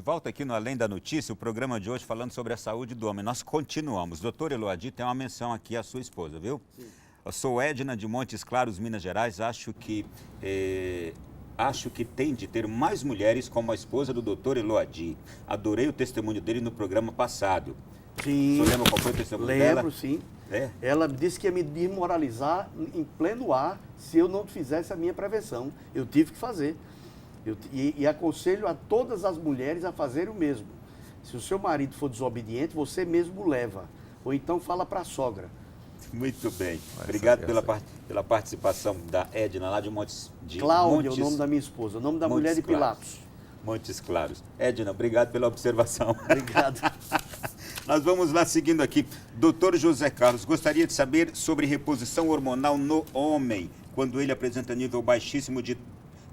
volta aqui no Além da Notícia, o programa de hoje falando sobre a saúde do homem. Nós continuamos. Doutor Eloadi, tem uma menção aqui à sua esposa, viu? Sim. Eu sou Edna de Montes Claros, Minas Gerais. Acho que tem de ter mais mulheres como a esposa do doutor Eloadi. Adorei o testemunho dele no programa passado. Sim. Você lembra qual foi o testemunho dela? Lembro, sim. É? Ela disse que ia me desmoralizar em pleno ar se eu não fizesse a minha prevenção. Eu tive que fazer. E aconselho a todas as mulheres a fazerem o mesmo. Se o seu marido for desobediente, você mesmo o leva. Ou então fala para a sogra. Muito bem. Obrigado pela participação da Edna lá de Montes... Cláudia é o nome da minha esposa, o nome da mulher de Pilatos. Montes Claros. Edna, obrigado pela observação. Obrigado. Nós vamos lá seguindo aqui. Doutor José Carlos, gostaria de saber sobre reposição hormonal no homem, quando ele apresenta nível baixíssimo de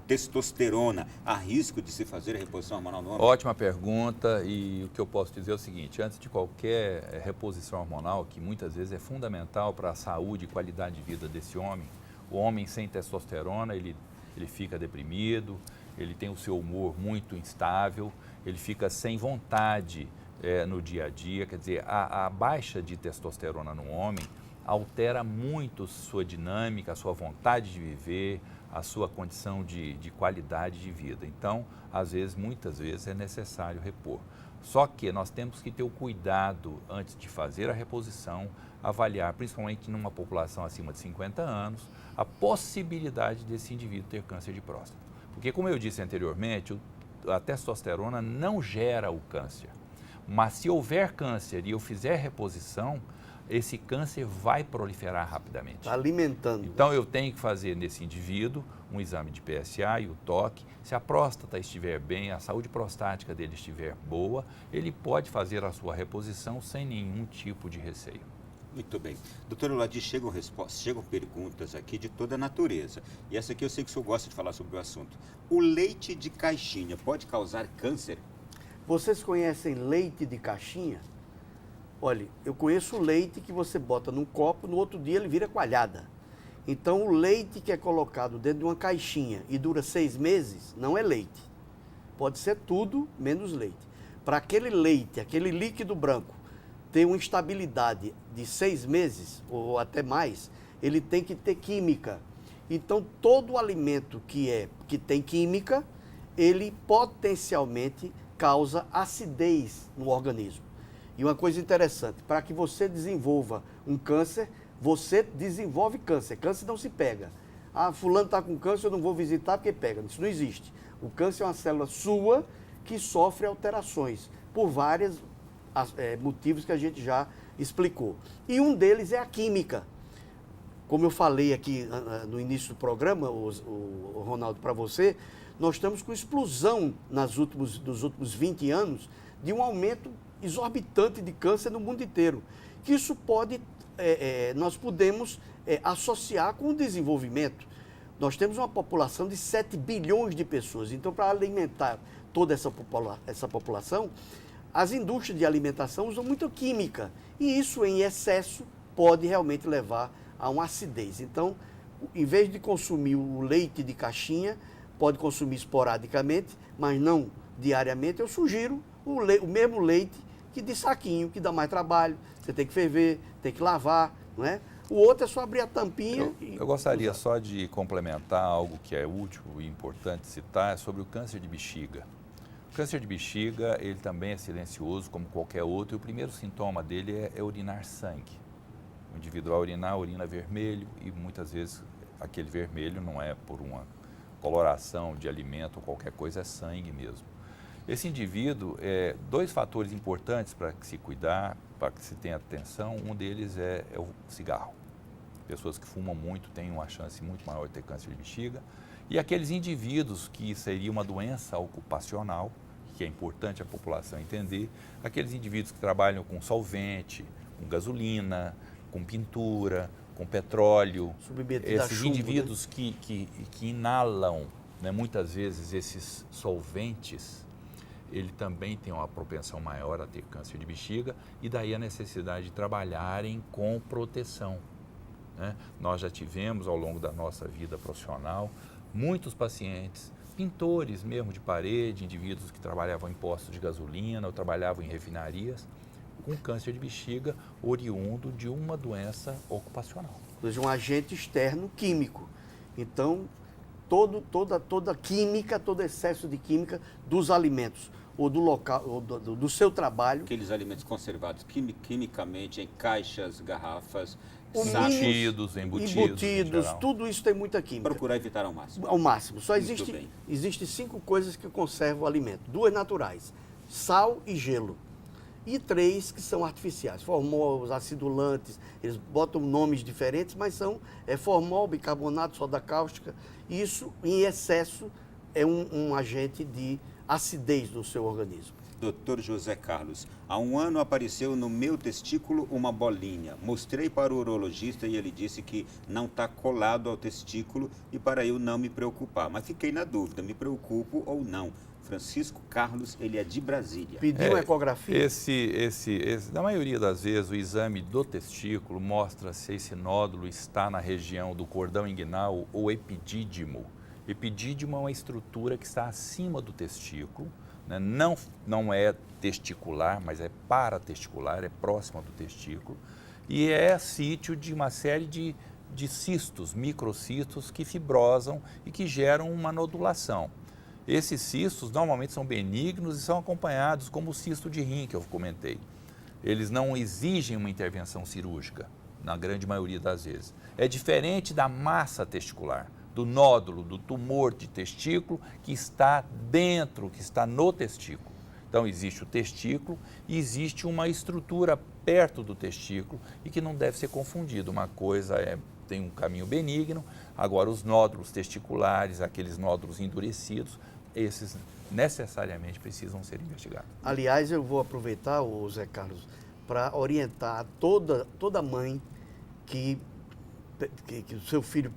testosterona. Há risco de se fazer a reposição hormonal no homem? Ótima pergunta, e o que eu posso dizer é o seguinte: antes de qualquer reposição hormonal, que muitas vezes é fundamental para a saúde e qualidade de vida desse homem, o homem sem testosterona, ele fica deprimido, ele tem o seu humor muito instável, ele fica sem vontade no dia a dia. Quer dizer, a baixa de testosterona no homem altera muito sua dinâmica, a sua vontade de viver, a sua condição de qualidade de vida. Então, muitas vezes é necessário repor. Só que nós temos que ter o cuidado, antes de fazer a reposição, avaliar, principalmente numa população acima de 50 anos, a possibilidade desse indivíduo ter câncer de próstata. Porque, como eu disse anteriormente, a testosterona não gera o câncer. Mas se houver câncer e eu fizer reposição, esse câncer vai proliferar rapidamente. Está alimentando. Então, eu tenho que fazer nesse indivíduo um exame de PSA e o toque. Se a próstata estiver bem, a saúde prostática dele estiver boa, ele pode fazer a sua reposição sem nenhum tipo de receio. Muito bem. Doutor Eloadi, chegam perguntas aqui de toda a natureza. E essa aqui eu sei que o senhor gosta de falar sobre o assunto. O leite de caixinha pode causar câncer? Vocês conhecem leite de caixinha? Olha, eu conheço o leite que você bota num copo, no outro dia ele vira coalhada. Então, o leite que é colocado dentro de uma caixinha e dura 6 meses, não é leite. Pode ser tudo menos leite. Para aquele leite, aquele líquido branco, ter uma estabilidade de 6 meses ou até mais, ele tem que ter química. Então, todo alimento que tem química, ele potencialmente causa acidez no organismo. E uma coisa interessante, para que você desenvolva um câncer, você desenvolve câncer. Câncer não se pega. Ah, fulano está com câncer, eu não vou visitar porque pega. Isso não existe. O câncer é uma célula sua que sofre alterações por vários motivos que a gente já explicou. E um deles é a química. Como eu falei aqui no início do programa, o Ronaldo, para você, nós estamos com explosão dos últimos 20 anos de um aumento exorbitante de câncer no mundo inteiro. Que isso nós podemos associar com o desenvolvimento. Nós temos uma população de 7 bilhões de pessoas. Então, para alimentar toda essa população, as indústrias de alimentação usam muita química. E isso, em excesso, pode realmente levar a uma acidez. Então, em vez de consumir o leite de caixinha, pode consumir esporadicamente, mas não diariamente. Eu sugiro o mesmo leite que de saquinho, que dá mais trabalho, você tem que ferver, tem que lavar, não é? O outro é só abrir a tampinha eu gostaria só de complementar algo que é útil e importante citar, sobre o câncer de bexiga. O câncer de bexiga, ele também é silencioso, como qualquer outro, e o primeiro sintoma dele é urinar sangue. O indivíduo vai urinar, urina vermelho, e muitas vezes aquele vermelho não é por uma coloração de alimento ou qualquer coisa, é sangue mesmo. Esse indivíduo, 2 fatores importantes para se cuidar, para que se tenha atenção, um deles é o cigarro. Pessoas que fumam muito têm uma chance muito maior de ter câncer de bexiga. E aqueles indivíduos que seria uma doença ocupacional, que é importante a população entender, aqueles indivíduos que trabalham com solvente, com gasolina, com pintura, com petróleo, esses indivíduos que inalam, né, muitas vezes esses solventes, ele também tem uma propensão maior a ter câncer de bexiga, e daí a necessidade de trabalharem com proteção, né? Nós já tivemos, ao longo da nossa vida profissional, muitos pacientes pintores mesmo de parede, indivíduos que trabalhavam em postos de gasolina ou trabalhavam em refinarias, com câncer de bexiga oriundo de uma doença ocupacional. Ou seja, um agente externo químico. Então, toda química, todo excesso de química dos alimentos ou do local, ou do seu trabalho. Aqueles alimentos conservados quimicamente em caixas, garrafas, embutidos, tudo isso tem muita química. Procurar evitar ao máximo. Ao máximo. Só Muito existe 5 coisas que conservam o alimento. 2 naturais, sal e gelo. E 3 que são artificiais, formol, acidulantes, eles botam nomes diferentes, mas são formol, bicarbonato, soda cáustica. Isso, em excesso, é um agente de acidez no seu organismo. Dr. José Carlos, há um ano apareceu no meu testículo uma bolinha. Mostrei para o urologista e ele disse que não está colado ao testículo e para eu não me preocupar. Mas fiquei na dúvida, me preocupo ou não? Francisco Carlos, ele é de Brasília. Pediu uma ecografia? Na maioria das vezes, o exame do testículo mostra se esse nódulo está na região do cordão inguinal ou epidídimo. Epidídimo é uma estrutura que está acima do testículo, né? Não é testicular, mas é paratesticular, é próxima do testículo. E é sítio de uma série de cistos, microcistos, que fibrosam e que geram uma nodulação. Esses cistos normalmente são benignos e são acompanhados como o cisto de rim que eu comentei. Eles não exigem uma intervenção cirúrgica, na grande maioria das vezes. É diferente da massa testicular, do nódulo, do tumor de testículo que está dentro, que está no testículo. Então existe o testículo e existe uma estrutura perto do testículo e que não deve ser confundido. Uma coisa tem um caminho benigno, agora os nódulos testiculares, aqueles nódulos endurecidos, esses necessariamente precisam ser investigados. Aliás, eu vou aproveitar, Zé Carlos, para orientar toda mãe que o seu filho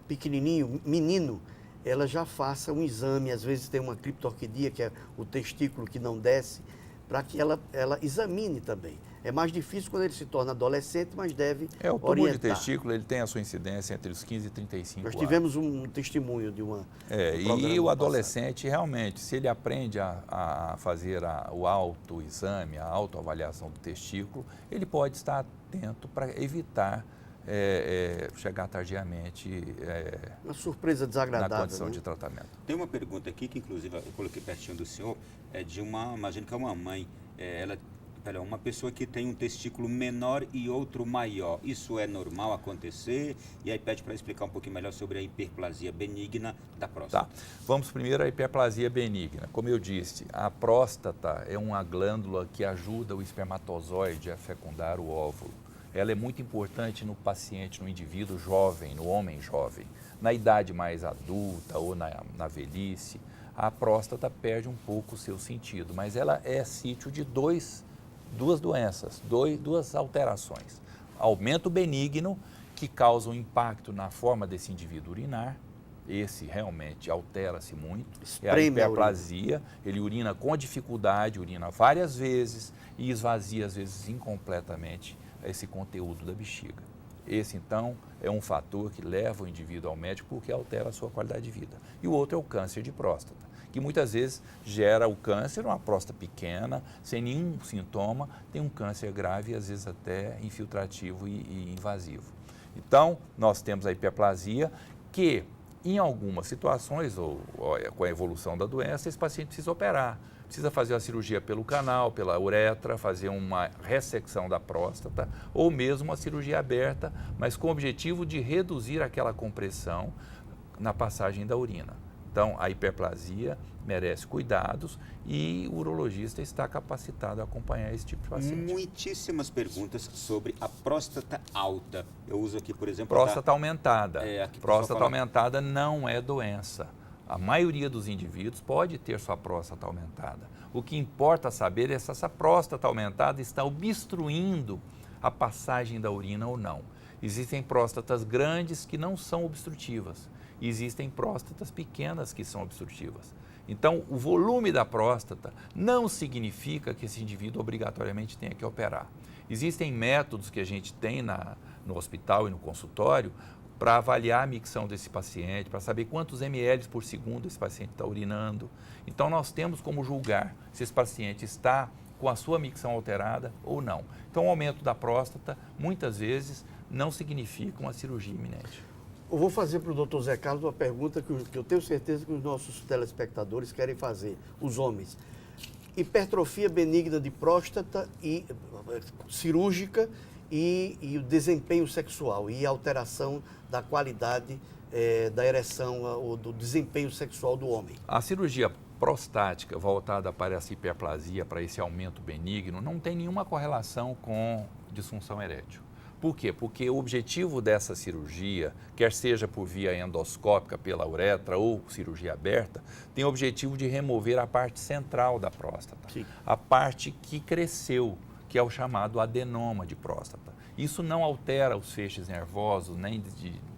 pequenininho, menino, ela já faça um exame, às vezes tem uma criptorquidia, que é o testículo que não desce, para que ela examine também. É mais difícil quando ele se torna adolescente, mas deve o tumor orientar. de testículo, ele tem a sua incidência entre os 15 e 35 anos. Nós tivemos um testemunho de uma... e o adolescente, realmente, se ele aprende a fazer o autoexame, a autoavaliação do testículo, ele pode estar atento para evitar chegar tardiamente uma surpresa desagradável, na condição né? de tratamento. Tem uma pergunta aqui que, inclusive, eu coloquei pertinho do senhor, imagino que é uma mãe, uma pessoa que tem um testículo menor e outro maior. Isso é normal acontecer? E aí pede para explicar um pouquinho melhor sobre a hiperplasia benigna da próstata. Tá. Vamos primeiro à hiperplasia benigna. Como eu disse, a próstata é uma glândula que ajuda o espermatozoide a fecundar o óvulo. Ela é muito importante no paciente, no indivíduo jovem, no homem jovem. Na idade mais adulta ou na velhice, a próstata perde um pouco o seu sentido, mas ela é sítio de duas doenças, duas alterações. Aumento benigno, que causa um impacto na forma desse indivíduo urinar, esse realmente altera-se muito, é a hiperplasia, ele urina com dificuldade, urina várias vezes e esvazia às vezes incompletamente esse conteúdo da bexiga. Esse, então, é um fator que leva o indivíduo ao médico porque altera a sua qualidade de vida. E o outro é o câncer de próstata, que muitas vezes gera o câncer, uma próstata pequena, sem nenhum sintoma, tem um câncer grave e às vezes até infiltrativo e invasivo. Então, nós temos a hiperplasia que, em algumas situações, ou com a evolução da doença, esse paciente precisa operar. Precisa fazer a cirurgia pelo canal, pela uretra, fazer uma ressecção da próstata ou mesmo uma cirurgia aberta, mas com o objetivo de reduzir aquela compressão na passagem da urina. Então, a hiperplasia merece cuidados e o urologista está capacitado a acompanhar esse tipo de paciente. Muitíssimas perguntas sobre a próstata alta. Eu uso aqui, por exemplo... Próstata aumentada. Próstata aumentada não é doença. A maioria dos indivíduos pode ter sua próstata aumentada. O que importa saber é se essa próstata aumentada está obstruindo a passagem da urina ou não. Existem próstatas grandes que não são obstrutivas. Existem próstatas pequenas que são obstrutivas. Então, o volume da próstata não significa que esse indivíduo obrigatoriamente tenha que operar. Existem métodos que a gente tem no hospital e no consultório para avaliar a micção desse paciente, para saber quantos ml por segundo esse paciente está urinando. Então, nós temos como julgar se esse paciente está com a sua micção alterada ou não. Então, o aumento da próstata, muitas vezes, não significa uma cirurgia iminente. Eu vou fazer para o Dr. Zé Carlos uma pergunta que eu tenho certeza que os nossos telespectadores querem fazer, os homens. Hipertrofia benigna de próstata e cirúrgica e o desempenho sexual e alteração da qualidade da ereção ou do desempenho sexual do homem. A cirurgia prostática voltada para essa hiperplasia, para esse aumento benigno, não tem nenhuma correlação com disfunção erétil. Por quê? Porque o objetivo dessa cirurgia, quer seja por via endoscópica, pela uretra ou cirurgia aberta, tem o objetivo de remover a parte central da próstata, Sim. a parte que cresceu, que é o chamado adenoma de próstata. Isso não altera os feixes nervosos, nem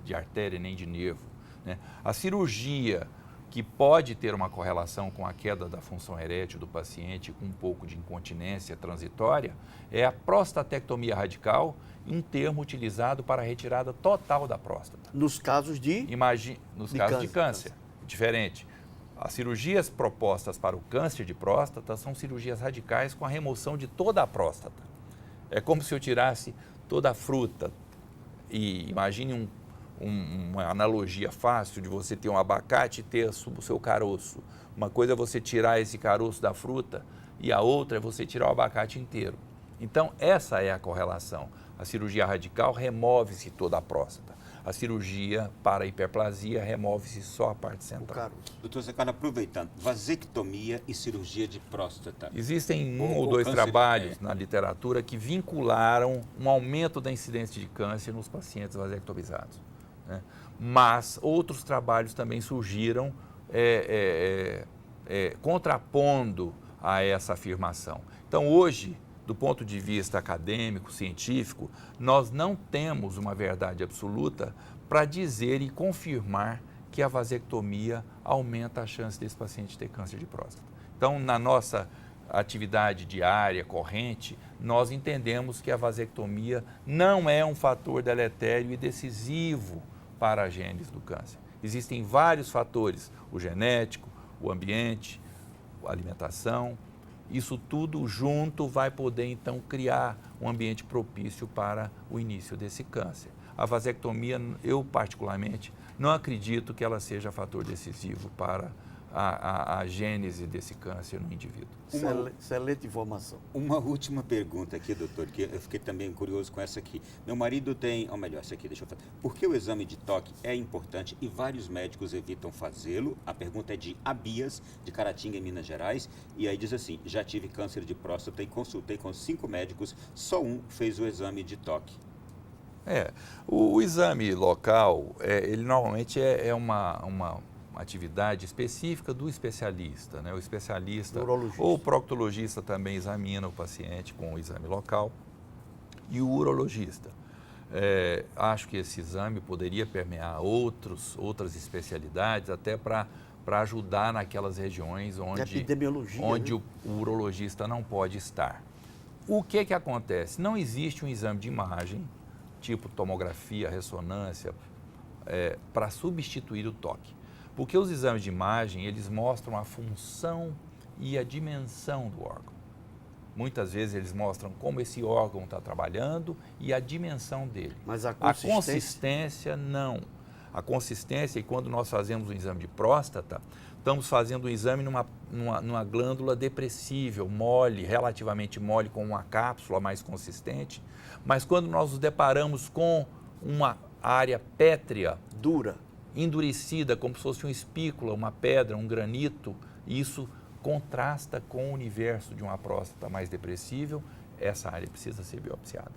de artéria, nem de nervo, né? A cirurgia que pode ter uma correlação com a queda da função erétil do paciente, com um pouco de incontinência transitória, é a prostatectomia radical, um termo utilizado para a retirada total da próstata. Nos casos de casos de câncer. Diferente. As cirurgias propostas para o câncer de próstata são cirurgias radicais com a remoção de toda a próstata. É como se eu tirasse toda a fruta. E imagine uma analogia fácil de você ter um abacate e ter o seu caroço. Uma coisa é você tirar esse caroço da fruta e a outra é você tirar o abacate inteiro. Então, essa é a correlação. A cirurgia radical remove-se toda a próstata. A cirurgia para a hiperplasia remove-se só a parte central. Doutor Zé Carlos, aproveitando, vasectomia e cirurgia de próstata. Existem um ou dois trabalhos na literatura que vincularam um aumento da incidência de câncer nos pacientes vasectomizados, né? Mas outros trabalhos também surgiram contrapondo a essa afirmação. Então, hoje, do ponto de vista acadêmico, científico, nós não temos uma verdade absoluta para dizer e confirmar que a vasectomia aumenta a chance desse paciente ter câncer de próstata. Então, na nossa atividade diária, corrente, nós entendemos que a vasectomia não é um fator deletério e decisivo para a gênese do câncer. Existem vários fatores, o genético, o ambiente, a alimentação. Isso tudo junto vai poder, então, criar um ambiente propício para o início desse câncer. A vasectomia, eu particularmente, não acredito que ela seja fator decisivo para a gênese desse câncer no indivíduo. Excelente informação. Uma última pergunta aqui, doutor, que eu fiquei também curioso com essa aqui. Meu marido tem, ou melhor, essa aqui, deixa eu falar. Por que o exame de toque é importante e vários médicos evitam fazê-lo? A pergunta é de Abias, de Caratinga, em Minas Gerais. E aí diz assim, já tive câncer de próstata e consultei com 5 médicos, só um fez o exame de toque. O exame local, ele normalmente é uma atividade específica do especialista, né? O especialista ou o proctologista também examina o paciente com o exame local e o urologista. Acho que esse exame poderia permear outras especialidades, até para ajudar naquelas regiões onde o urologista não pode estar. O que acontece? Não existe um exame de imagem, tipo tomografia, ressonância, para substituir o toque. Porque os exames de imagem, eles mostram a função e a dimensão do órgão. Muitas vezes eles mostram como esse órgão está trabalhando e a dimensão dele. Mas a consistência, não. A consistência, e quando nós fazemos um exame de próstata, estamos fazendo um exame numa glândula depressível, mole, relativamente mole, com uma cápsula mais consistente. Mas quando nós nos deparamos com uma área pétrea, dura, endurecida, como se fosse uma espícula, uma pedra, um granito, isso contrasta com o universo de uma próstata mais depressível, essa área precisa ser biopsiada,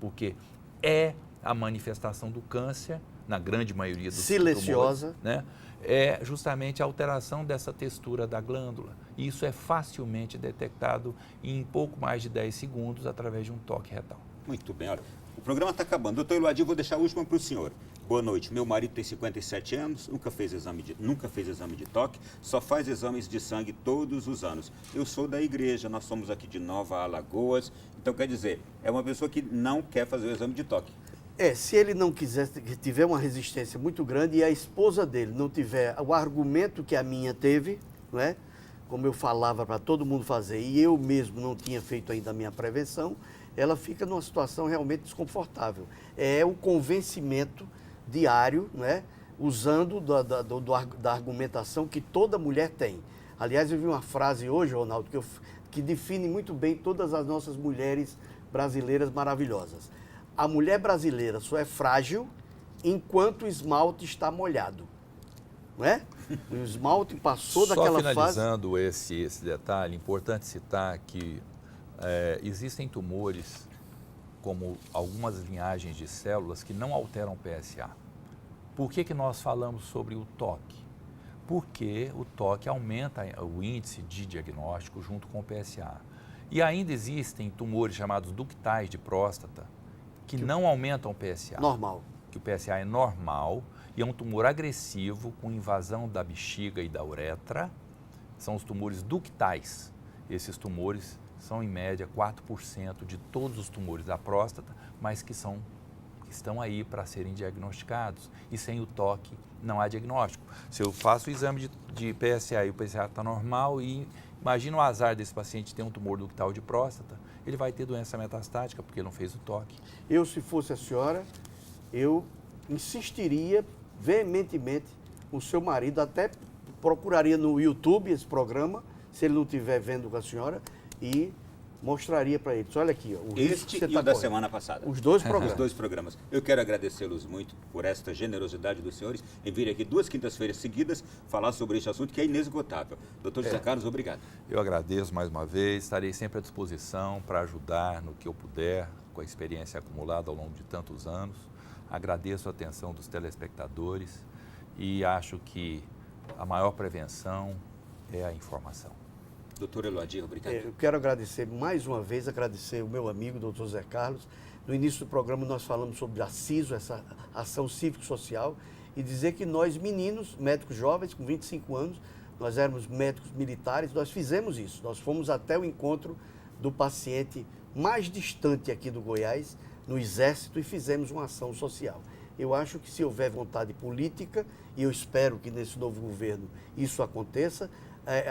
porque é a manifestação do câncer, na grande maioria dos silenciosa, tumores, né? É justamente a alteração dessa textura da glândula. Isso é facilmente detectado em pouco mais de 10 segundos através de um toque retal. Muito bem, olha, o programa está acabando. Doutor Eluadir, vou deixar a última para o senhor. Boa noite. Meu marido tem 57 anos, nunca fez exame de toque, só faz exames de sangue todos os anos. Eu sou da igreja, nós somos aqui de Nova Alagoas, então quer dizer, é uma pessoa que não quer fazer o exame de toque. Se ele não quiser, tiver uma resistência muito grande e a esposa dele não tiver o argumento que a minha teve, não é? Como eu falava para todo mundo fazer, e eu mesmo não tinha feito ainda a minha prevenção, ela fica numa situação realmente desconfortável. É o convencimento diário, né, usando da argumentação que toda mulher tem. Aliás, eu vi uma frase hoje, Ronaldo, que define muito bem todas as nossas mulheres brasileiras maravilhosas. A mulher brasileira só é frágil enquanto o esmalte está molhado. Não é? O esmalte passou daquela fase... Só finalizando esse detalhe, importante citar que existem tumores, como algumas linhagens de células, que não alteram o PSA. Por que nós falamos sobre o toque? Porque o toque aumenta o índice de diagnóstico junto com o PSA. E ainda existem tumores chamados ductais de próstata, que não aumentam o PSA. Normal. Que o PSA é normal e é um tumor agressivo com invasão da bexiga e da uretra. São os tumores ductais. Esses tumores são, em média, 4% de todos os tumores da próstata, mas que estão aí para serem diagnosticados. E sem o toque não há diagnóstico. Se eu faço o exame de PSA e o PSA está normal e imagina o azar desse paciente ter um tumor ductal de próstata, ele vai ter doença metastática porque não fez o toque. Eu, se fosse a senhora, eu insistiria veementemente com o seu marido, até procuraria no YouTube esse programa, se ele não estiver vendo com a senhora, e mostraria para eles. Olha aqui, ó, este e o da semana passada. Os dois programas. Os dois programas. Eu quero agradecê-los muito por esta generosidade dos senhores em vir aqui 2 quintas-feiras seguidas falar sobre este assunto que é inesgotável. Doutor José Carlos, obrigado. Eu agradeço mais uma vez, estarei sempre à disposição para ajudar no que eu puder, com a experiência acumulada ao longo de tantos anos. Agradeço a atenção dos telespectadores e acho que a maior prevenção é a informação. Doutor Eloadir, obrigado. Eu quero agradecer mais uma vez, agradecer o meu amigo, doutor Zé Carlos. No início do programa nós falamos sobre a CISO, essa ação cívico-social, e dizer que nós meninos, médicos jovens, com 25 anos, nós éramos médicos militares, nós fizemos isso. Nós fomos até o encontro do paciente mais distante aqui do Goiás, no Exército, e fizemos uma ação social. Eu acho que se houver vontade política, e eu espero que nesse novo governo isso aconteça,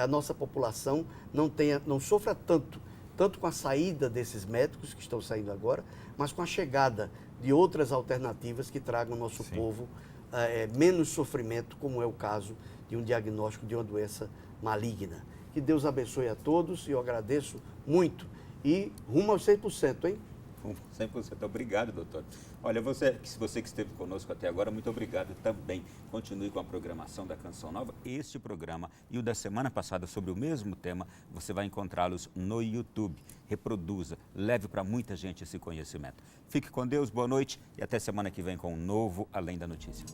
a nossa população não sofra tanto com a saída desses médicos que estão saindo agora, mas com a chegada de outras alternativas que tragam ao nosso povo menos sofrimento, como é o caso de um diagnóstico de uma doença maligna. Que Deus abençoe a todos e eu agradeço muito. E rumo aos 100%, hein? 100%. Obrigado, doutor. Olha, se você que esteve conosco até agora, muito obrigado também. Continue com a programação da Canção Nova. Este programa e o da semana passada sobre o mesmo tema, você vai encontrá-los no YouTube. Reproduza, leve para muita gente esse conhecimento. Fique com Deus, boa noite e até semana que vem com um novo Além da Notícia.